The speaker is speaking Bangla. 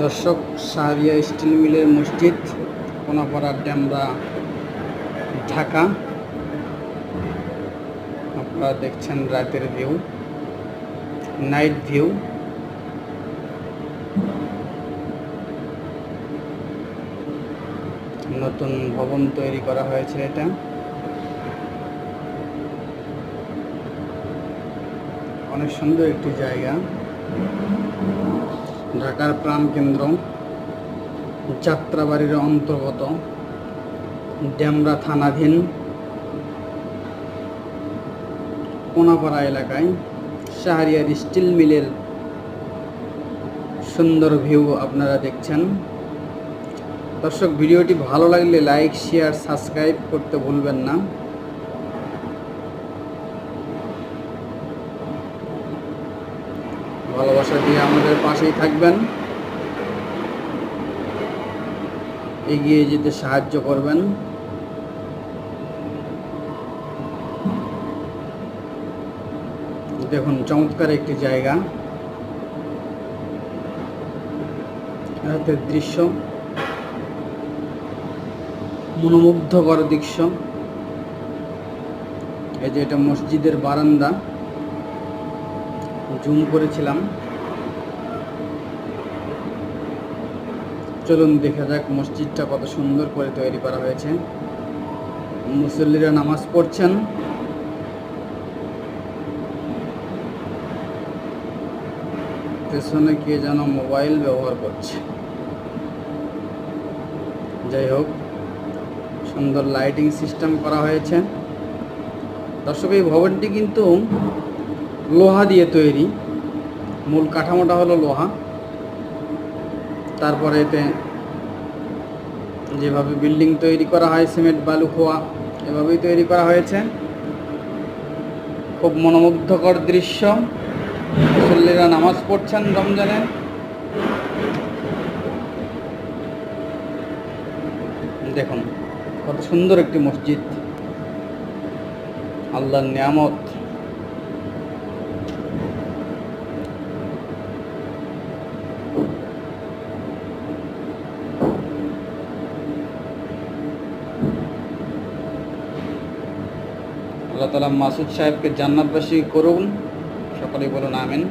দর্শক, শাহরিয়া স্টিল মিলের মসজিদ, কোনাপাড়া, ডেমরা, ঢাকা। আপনারা দেখছেন রাতের ভিউ, নাইট ভিউ। নতুন ভবন তৈরি করা হয়েছে। এটা অনেক সুন্দর একটি জায়গা। ঢাকার প্রাণকেন্দ্র, যাত্রাবাড়ির অন্তর্গত, ডেমরা থানাধীন কোনাপাড়া এলাকায় শাহরিয়ার স্টিল মিলের সুন্দর ভিউ আপনারা দেখছেন। দর্শক, ভিডিওটি ভালো লাগলে লাইক, শেয়ার, সাবস্ক্রাইব করতে ভুলবেন না। ভালোবাসা দিয়ে আমাদের পাশেই থাকবেন, এগিয়ে যেতে সাহায্য করবেন। দেখুন, চমৎকার একটি জায়গা, রাতের দৃশ্য, মনোমুগ্ধকর দৃশ্য। এই যে এটা মসজিদের বারান্দা, জুম করেছিলাম। চলুন দেখা যাক মসজিদটা কত সুন্দর করে তৈরি করা হয়েছে। মুসল্লিরা নামাজ পড়ছেন। পেছনে কে যেন মোবাইল ব্যবহার করছে। যাই হোক, সুন্দর লাইটিং সিস্টেম করা হয়েছে। দর্শক, এই ভবনটি কিন্তু লোহা দিয়ে তৈরি। মূল কাঠামোটা হলো লোহা, তারপরে এতে যেভাবে বিল্ডিং তৈরি করা হয়, সিমেন্ট, বালু, খোয়া, এভাবেই তৈরি করা হয়েছে। খুব মনোমুগ্ধকর দৃশ্য। মুসল্লিরা নামাজ পড়ছেন রমজানে। দেখুন কত সুন্দর একটি মসজিদ, আল্লাহর নিয়ামত। আল্লাহ তাআলা মাসুদ সাহেবকে জান্নাতবাসী করুন। সকলেই বলুন আমিন।